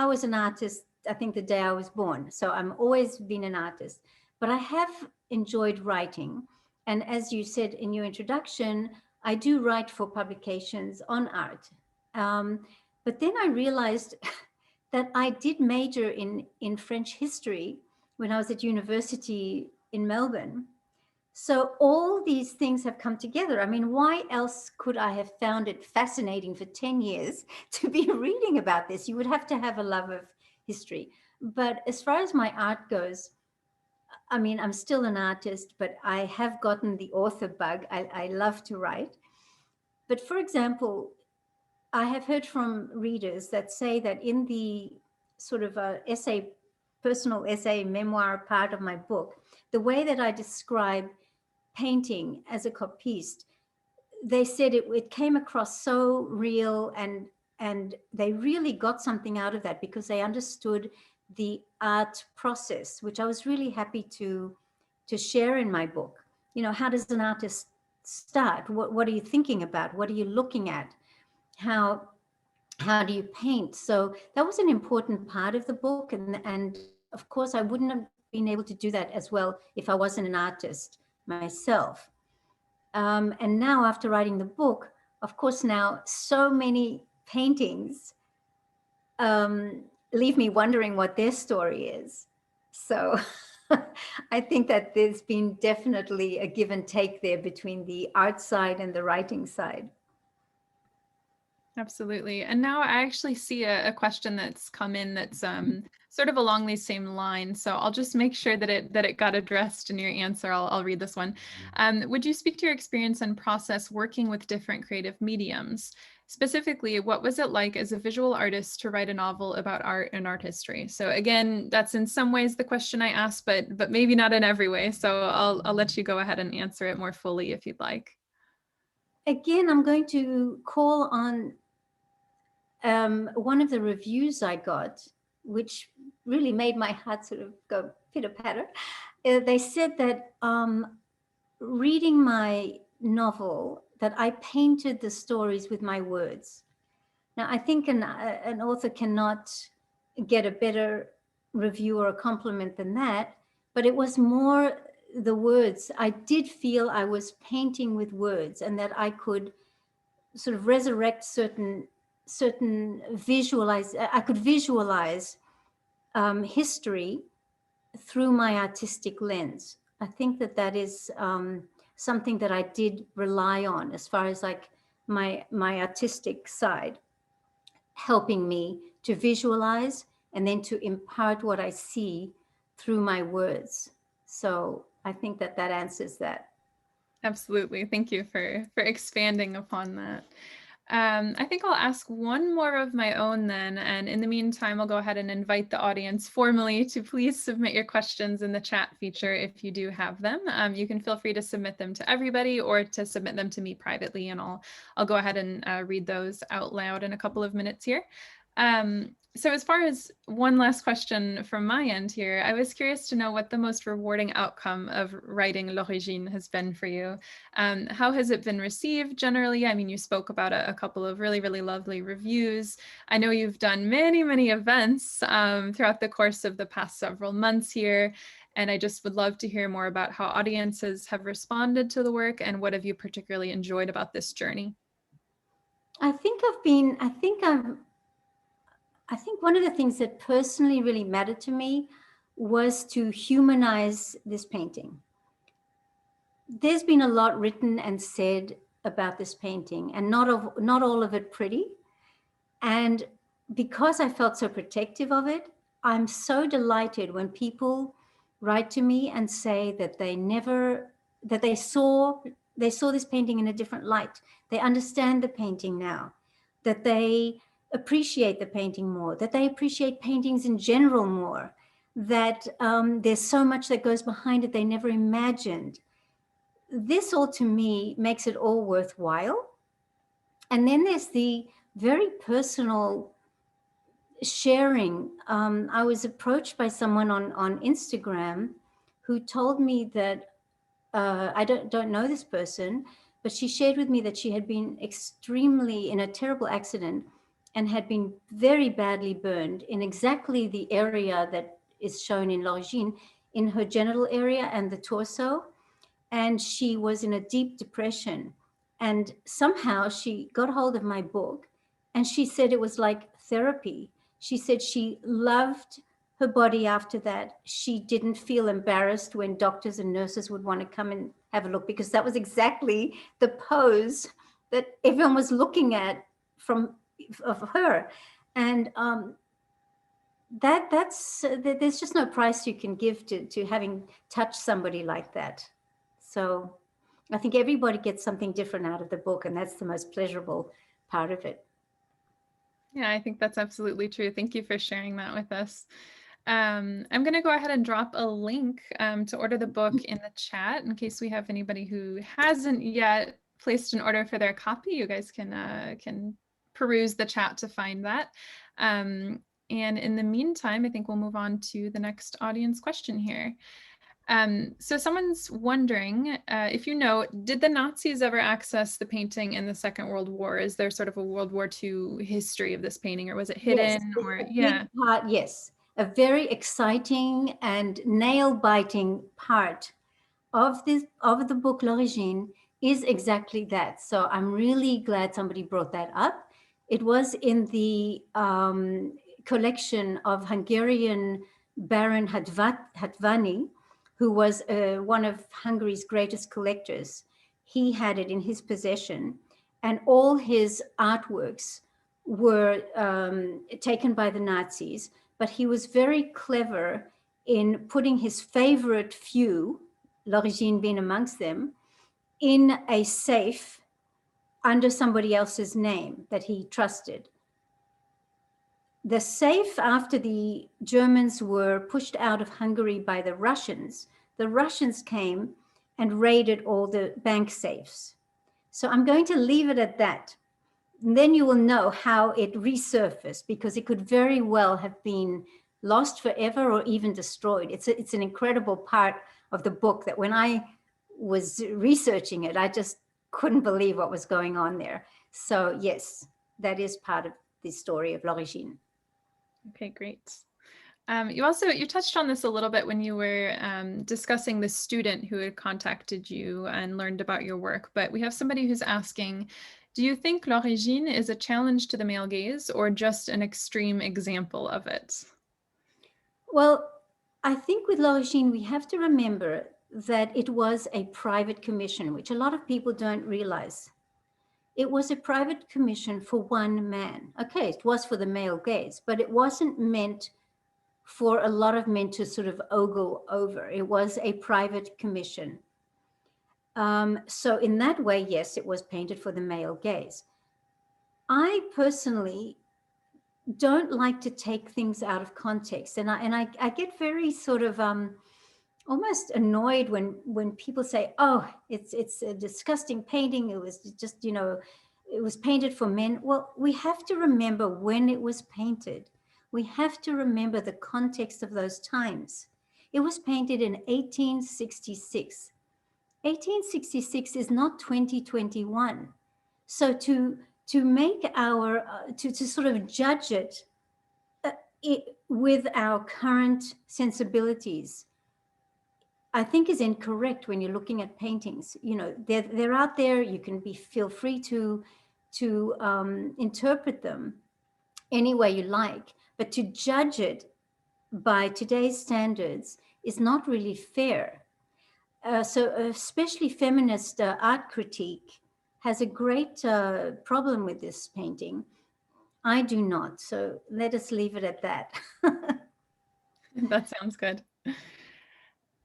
[SPEAKER 2] was an artist, I think, the day I was born. So I'm always been an artist, but I have enjoyed writing. And as you said in your introduction, I do write for publications on art. But then I realized that I did major in French history when I was at university in Melbourne. So all these things have come together. I mean, why else could I have found it fascinating for 10 years to be reading about this? You would have to have a love of history. But as far as my art goes, I mean, I'm still an artist, but I have gotten the author bug. I love to write. But for example, I have heard from readers that say that in the sort of personal essay, memoir part of my book, the way that I describe painting as a copyist, they said it came across so real, and they really got something out of that because they understood the art process, which I was really happy to share in my book. How does an artist start? What are you thinking about? What are you looking at? How do you paint? So that was an important part of the book, and of course I wouldn't have been able to do that as well if I wasn't an artist. myself. And now after writing the book, of course, now so many paintings leave me wondering what their story is. So I think that there's been definitely a give and take there between the art side and the writing side.
[SPEAKER 1] Absolutely. And now I actually see a question that's come in that's sort of along these same lines. So I'll just make sure that it got addressed in your answer. I'll read this one. Would you speak to your experience and process working with different creative mediums? Specifically, what was it like as a visual artist to write a novel about art and art history? So again, that's in some ways the question I asked, but maybe not in every way. So I'll let you go ahead and answer it more fully if you'd like.
[SPEAKER 2] Again, I'm going to call on one of the reviews I got, which really made my heart sort of go pitter-patter. They said that reading my novel, that I painted the stories with my words. Now, I think an author cannot get a better review or a compliment than that, but it was more the words. I did feel I was painting with words, and that I could sort of resurrect certain I could visualize history through my artistic lens. I think that that is something that I did rely on as far as like my artistic side, helping me to visualize and then to impart what I see through my words. So I think that that answers that.
[SPEAKER 1] Absolutely. Thank you for expanding upon that. I think I'll ask one more of my own then. And in the meantime, I'll go ahead and invite the audience formally to please submit your questions in the chat feature if you do have them. You can feel free to submit them to everybody or to submit them to me privately, and I'll go ahead and read those out loud in a couple of minutes here. So as far as one last question from my end here, I was curious to know what the most rewarding outcome of writing L'Origine has been for you. How has it been received generally? I mean, you spoke about a couple of really, really lovely reviews. I know you've done many, many events throughout the course of the past several months here. And I just would love to hear more about how audiences have responded to the work and what have you particularly enjoyed about this journey?
[SPEAKER 2] I think one of the things that personally really mattered to me was to humanize this painting. There's been a lot written and said about this painting, and not all of it pretty. And because I felt so protective of it, I'm so delighted when people write to me and say that they saw this painting in a different light. They understand the painting now, that they appreciate the painting more, that they appreciate paintings in general more, that there's so much that goes behind it they never imagined. This all to me makes it all worthwhile. And then there's the very personal sharing. I was approached by someone on Instagram who told me that I don't know this person, but she shared with me that she had been extremely in a terrible accident and had been very badly burned in exactly the area that is shown in L'Origine, in her genital area and the torso. And she was in a deep depression. And somehow she got hold of my book, and she said it was like therapy. She said she loved her body after that. She didn't feel embarrassed when doctors and nurses would want to come and have a look, because that was exactly the pose that everyone was looking at of her. And there's just no price you can give to having touched somebody like that. So I think everybody gets something different out of the book, and that's the most pleasurable part of it.
[SPEAKER 1] Yeah, I think that's absolutely true. Thank you for sharing that with us. I'm going to go ahead and drop a link to order the book in the chat in case we have anybody who hasn't yet placed an order for their copy. You guys can peruse the chat to find that. And in the meantime, I think we'll move on to the next audience question here. So someone's wondering if you know, did the Nazis ever access the painting in the Second World War? Is there sort of a World War II history of this painting, or was it hidden?
[SPEAKER 2] Yes,
[SPEAKER 1] or
[SPEAKER 2] big part, yes, a very exciting and nail-biting part of the book L'Origine is exactly that. So I'm really glad somebody brought that up. It was in the collection of Hungarian Baron Hatvany, who was one of Hungary's greatest collectors. He had it in his possession, and all his artworks were taken by the Nazis, but he was very clever in putting his favorite few, L'Origine being amongst them, in a safe under somebody else's name that he trusted. The safe, after the Germans were pushed out of Hungary by the Russians came and raided all the bank safes. So I'm going to leave it at that. And then you will know how it resurfaced, because it could very well have been lost forever or even destroyed. It's an incredible part of the book that when I was researching it, I just couldn't believe what was going on there. So yes, that is part of the story of L'Origine.
[SPEAKER 1] Okay, great. You touched on this a little bit when you were discussing the student who had contacted you and learned about your work, but we have somebody who's asking, do you think L'Origine is a challenge to the male gaze or just an extreme example of it?
[SPEAKER 2] Well, I think with L'Origine, we have to remember that it was a private commission, which a lot of people don't realize. It was a private commission for one man. Okay, it was for the male gaze, but it wasn't meant for a lot of men to sort of ogle over. It was a private commission. So in that way, yes, it was painted for the male gaze. I personally don't like to take things out of context, and I get very sort of almost annoyed when people say, "Oh, it's a disgusting painting. It was just, you know, it was painted for men." Well, we have to remember when it was painted. We have to remember the context of those times. It was painted in 1866. 1866 is not 2021. So to make our to sort of judge it, with our current sensibilities, I think is incorrect when you're looking at paintings. You know, they're out there. You can feel free to interpret them any way you like, but to judge it by today's standards is not really fair. So especially feminist art critique has a great problem with this painting. I do not. So let us leave it at that.
[SPEAKER 1] That sounds good.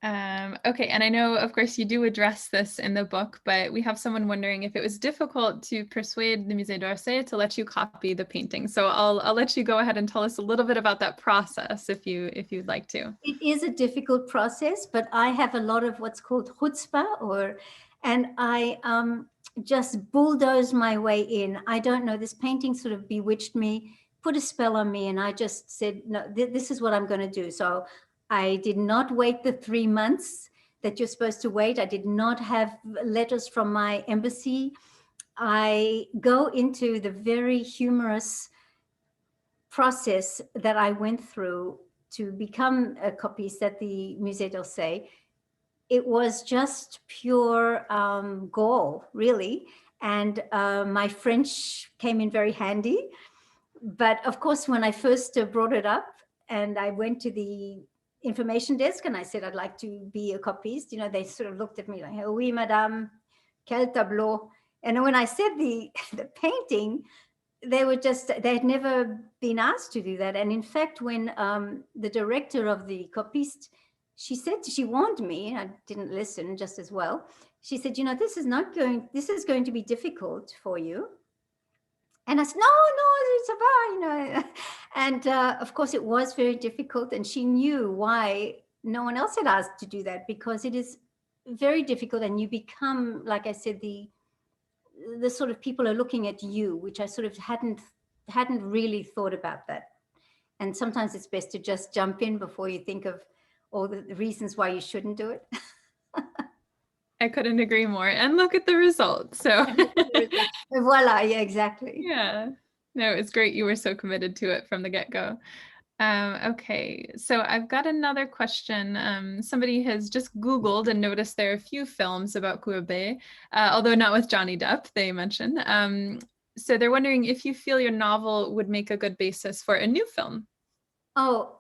[SPEAKER 1] Okay, and I know, of course, you do address this in the book, but we have someone wondering if it was difficult to persuade the Musée d'Orsay to let you copy the painting. So I'll let you go ahead and tell us a little bit about that process if you'd like to.
[SPEAKER 2] It is a difficult process, but I have a lot of what's called chutzpah, and I just bulldoze my way in. I don't know, this painting sort of bewitched me, put a spell on me, and I just said, no, this is what I'm going to do. So I did not wait the 3 months that you're supposed to wait. I did not have letters from my embassy. I go into the very humorous process that I went through to become a copyist at the Musée d'Orsay. It was just pure gall, really. And my French came in very handy. But of course, when I first brought it up and I went to the information desk and I said, I'd like to be a copyist, you know, they sort of looked at me like, oh, oui, madame, quel tableau. And when I said the painting, they had never been asked to do that. And in fact, when the director of the Copyist, she warned me, I didn't listen just as well. She said, you know, this is going to be difficult for you. And I said, no, it's about, you know. And of course, it was very difficult. And she knew why no one else had asked to do that, because it is very difficult. And you become, like I said, the sort of people are looking at you, which I sort of hadn't really thought about that. And sometimes it's best to just jump in before you think of all the reasons why you shouldn't do it.
[SPEAKER 1] I couldn't agree more. And look at the results. So
[SPEAKER 2] voila, yeah, exactly.
[SPEAKER 1] yeah, no, it's great. You were so committed to it from the get-go. Okay, so I've got another question. Somebody has just Googled and noticed there are a few films about Courbet, although not with Johnny Depp, they mention. So they're wondering if you feel your novel would make a good basis for a new film.
[SPEAKER 2] Oh,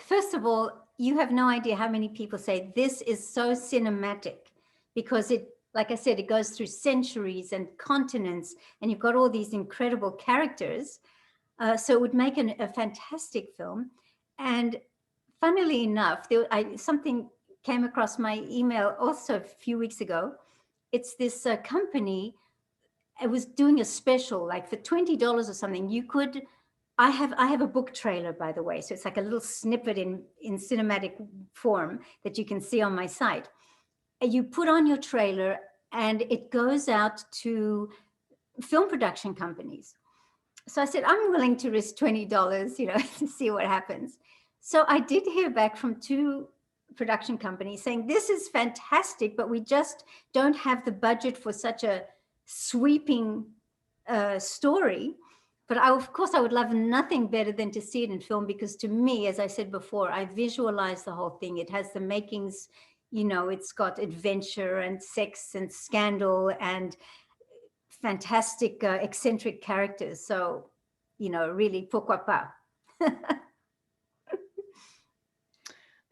[SPEAKER 2] first of all, you have no idea how many people say this is so cinematic because it, like I said, it goes through centuries and continents, and you've got all these incredible characters. So it would make a fantastic film. And funnily enough, something came across my email also a few weeks ago. It's this company. It was doing a special, like for $20 or something. You could. I have a book trailer, by the way, so it's like a little snippet in cinematic form that you can see on my site. And you put on your trailer, and it goes out to film production companies. So I said, I'm willing to risk $20, to see what happens. So I did hear back from 2 production companies saying, this is fantastic, but we just don't have the budget for such a sweeping story. But of course, I would love nothing better than to see it in film, because to me, as I said before, I visualize the whole thing. It has the makings, it's got adventure and sex and scandal and fantastic, eccentric characters. So, really, pourquoi pas?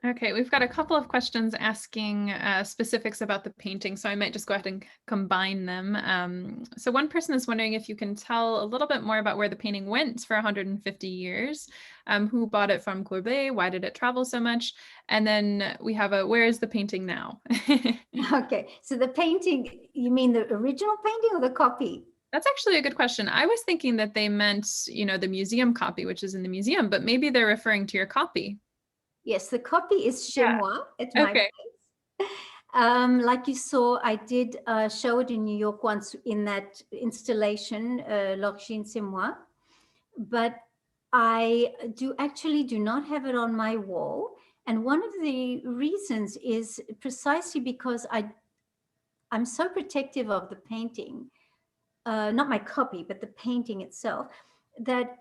[SPEAKER 1] Okay, we've got a couple of questions asking specifics about the painting, so I might just go ahead and combine them. So one person is wondering if you can tell a little bit more about where the painting went for 150 years, who bought it from Courbet, why did it travel so much? And then we have where is the painting now?
[SPEAKER 2] Okay, so the painting, you mean the original painting or the copy?
[SPEAKER 1] That's actually a good question. I was thinking that they meant, the museum copy, which is in the museum, but maybe they're referring to your copy.
[SPEAKER 2] Yes, the copy is chez moi at my
[SPEAKER 1] Okay.
[SPEAKER 2] place. Like you saw, I did show it in New York once in that installation, L'Origine c'est moi. But I do not have it on my wall. And one of the reasons is precisely because I'm so protective of the painting, not my copy, but the painting itself, that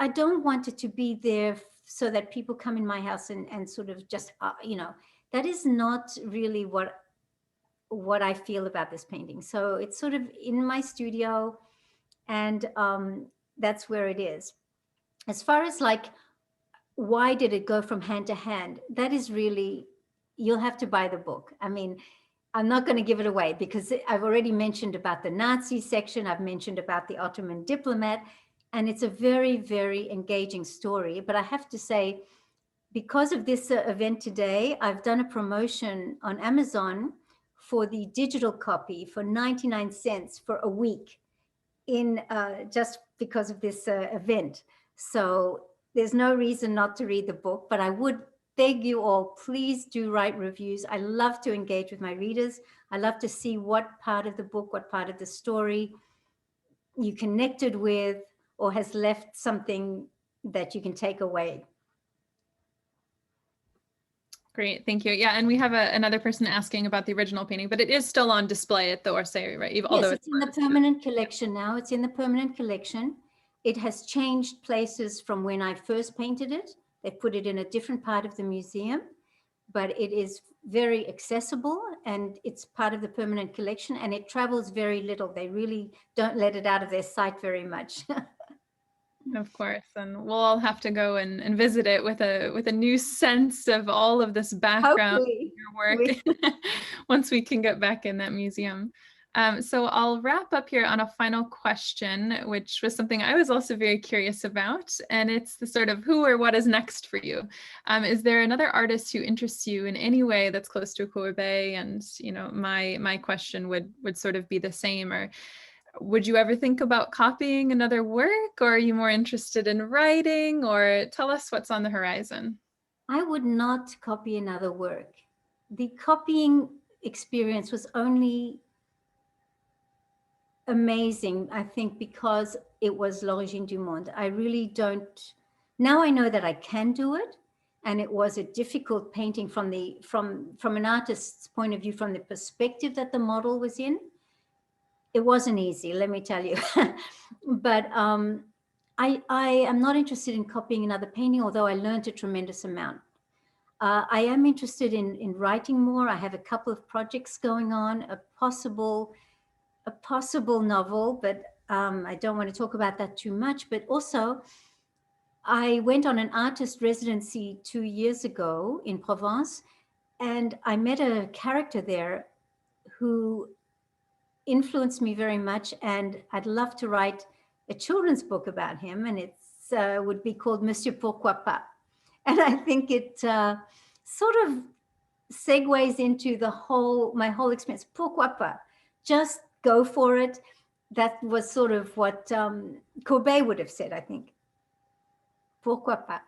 [SPEAKER 2] I don't want it to be there so that people come in my house and sort of just, that is not really what I feel about this painting. So it's sort of in my studio, and that's where it is. As far as like, why did it go from hand to hand? That is really, you'll have to buy the book. I mean, I'm not going to give it away because I've already mentioned about the Nazi section. I've mentioned about the Ottoman diplomat, and it's a very, very engaging story. But I have to say, because of this event today, I've done a promotion on Amazon for the digital copy for 99 cents for a week in just because of this event. So there's no reason not to read the book, but I would beg you all, please do write reviews. I love to engage with my readers. I love to see what part of the book, what part of the story you connected with, or has left something that you can take away.
[SPEAKER 1] Great, thank you. Yeah, and we have another person asking about the original painting, but it is still on display at the Orsay, right?
[SPEAKER 2] Yes, it's in the permanent collection now. It's in the permanent collection. It has changed places from when I first painted it. They put it in a different part of the museum, but it is very accessible, and it's part of the permanent collection, and it travels very little. They really don't let it out of their sight very much.
[SPEAKER 1] Of course, and we'll all have to go and visit it with a new sense of all of this background
[SPEAKER 2] Hopefully,
[SPEAKER 1] your work once we can get back in that museum. So I'll wrap up here on a final question, which was something I was also very curious about, and it's the sort of who or what is next for you. Is there another artist who interests you in any way that's close to Courbet? And my question would sort of be the same, or would you ever think about copying another work, or are you more interested in writing, or tell us what's on the horizon?
[SPEAKER 2] I would not copy another work. The copying experience was only amazing, I think, because it was L'Origine du Monde. I really don't, now I know that I can do it. And it was a difficult painting from an artist's point of view, from the perspective that the model was in. It wasn't easy, let me tell you. But I am not interested in copying another painting, although I learned a tremendous amount. I am interested in writing more. I have a couple of projects going on, a possible novel, but I don't want to talk about that too much. But also, I went on an artist residency 2 years ago in Provence, and I met a character there who influenced me very much, and I'd love to write a children's book about him, and it would be called Monsieur Pourquoi Pas. And I think it sort of segues into my whole experience. Pourquoi pas? Just go for it. That was sort of what Courbet would have said, I think. Pourquoi pas?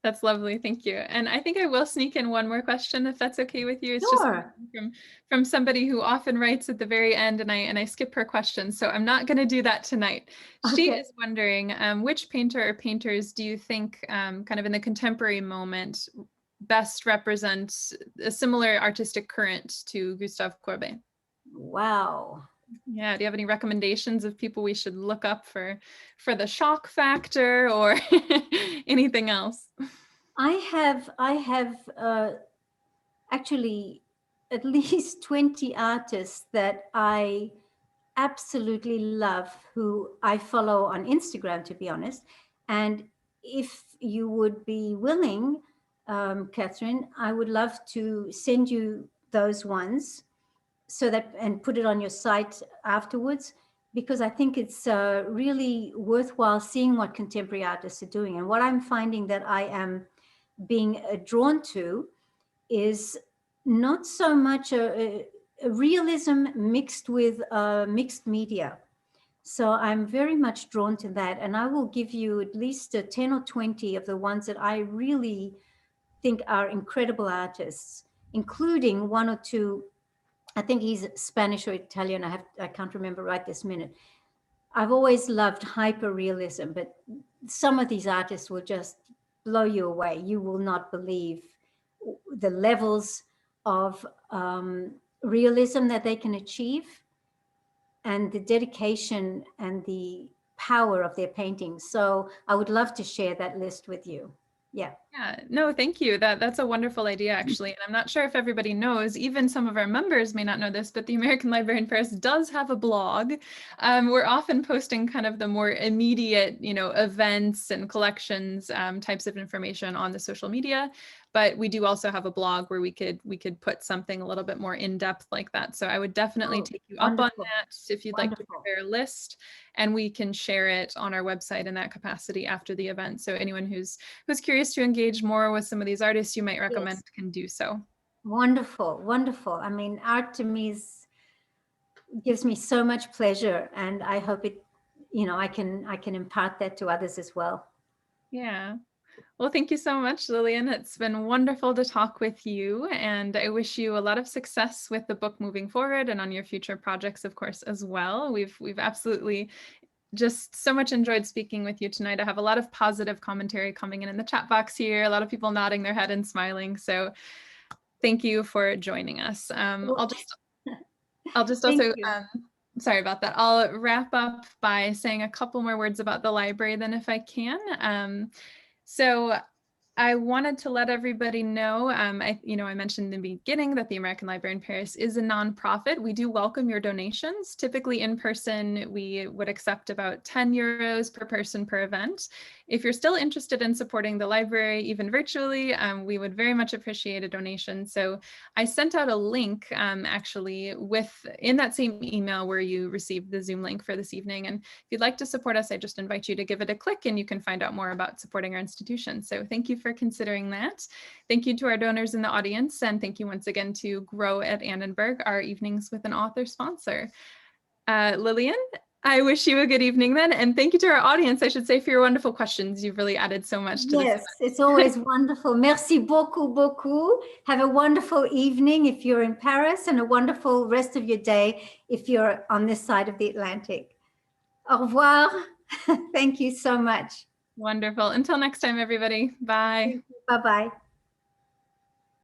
[SPEAKER 1] That's lovely. Thank you. And I think I will sneak in one more question, if that's okay with you. It's
[SPEAKER 2] Sure.
[SPEAKER 1] just from somebody who often writes at the very end, and I skip her questions. So I'm not going to do that tonight.
[SPEAKER 2] Okay.
[SPEAKER 1] She is wondering, which painter or painters do you think kind of in the contemporary moment best represents a similar artistic current to Gustave Courbet?
[SPEAKER 2] Wow.
[SPEAKER 1] Yeah. Do you have any recommendations of people we should look up for the shock factor or anything else?
[SPEAKER 2] I have actually at least 20 artists that I absolutely love, who I follow on Instagram, to be honest. And if you would be willing, Catherine, I would love to send you those ones and put it on your site afterwards, because I think it's really worthwhile seeing what contemporary artists are doing. And what I'm finding that I am being drawn to is not so much a realism mixed with mixed media. So I'm very much drawn to that. And I will give you at least 10 or 20 of the ones that I really think are incredible artists, including one or two. I think he's Spanish or Italian. I can't remember right this minute. I've always loved hyper-realism, but some of these artists will just blow you away. You will not believe the levels of realism that they can achieve, and the dedication and the power of their paintings. So I would love to share that list with you. Yeah.
[SPEAKER 1] Yeah, no, thank you. That's a wonderful idea, actually. And I'm not sure if everybody knows, even some of our members may not know this, but the American Library in Paris does have a blog. We're often posting kind of the more immediate, events and collections types of information on the social media. But we do also have a blog where we could put something a little bit more in depth like that. So I would definitely take you up on that if you'd like to prepare a list, and we can share it on our website in that capacity after the event. So anyone who's curious to engage more with some of these artists you might recommend can do so.
[SPEAKER 2] Wonderful, wonderful. I mean, art to me gives me so much pleasure, and I hope it, I can impart that to others as well.
[SPEAKER 1] Yeah. Well, thank you so much, Lilianne. It's been wonderful to talk with you, and I wish you a lot of success with the book moving forward and on your future projects, of course, as well. We've absolutely just so much enjoyed speaking with you tonight. I have a lot of positive commentary coming in the chat box here, a lot of people nodding their head and smiling. So thank you for joining us. I'll just also, sorry about that. I'll wrap up by saying a couple more words about the library then, if I can. So I wanted to let everybody know, I mentioned in the beginning that the American Library in Paris is a nonprofit. We do welcome your donations. Typically in person, we would accept about 10 euros per person per event. If you're still interested in supporting the library, even virtually, we would very much appreciate a donation. So I sent out a link actually in that same email where you received the Zoom link for this evening. And if you'd like to support us, I just invite you to give it a click and you can find out more about supporting our institution. So thank you for considering that. Thank you to our donors in the audience, and thank you once again to Grow at Annenberg, our Evenings with an Author sponsor. Lilianne, I wish you a good evening then, and thank you to our audience, I should say, for your wonderful questions. You've really added so much to this.
[SPEAKER 2] Yes, it's always wonderful. Merci beaucoup, beaucoup. Have a wonderful evening if you're in Paris, and a wonderful rest of your day if you're on this side of the Atlantic. Au revoir. Thank you so much.
[SPEAKER 1] Wonderful. Until next time, everybody. Bye.
[SPEAKER 2] Bye-bye.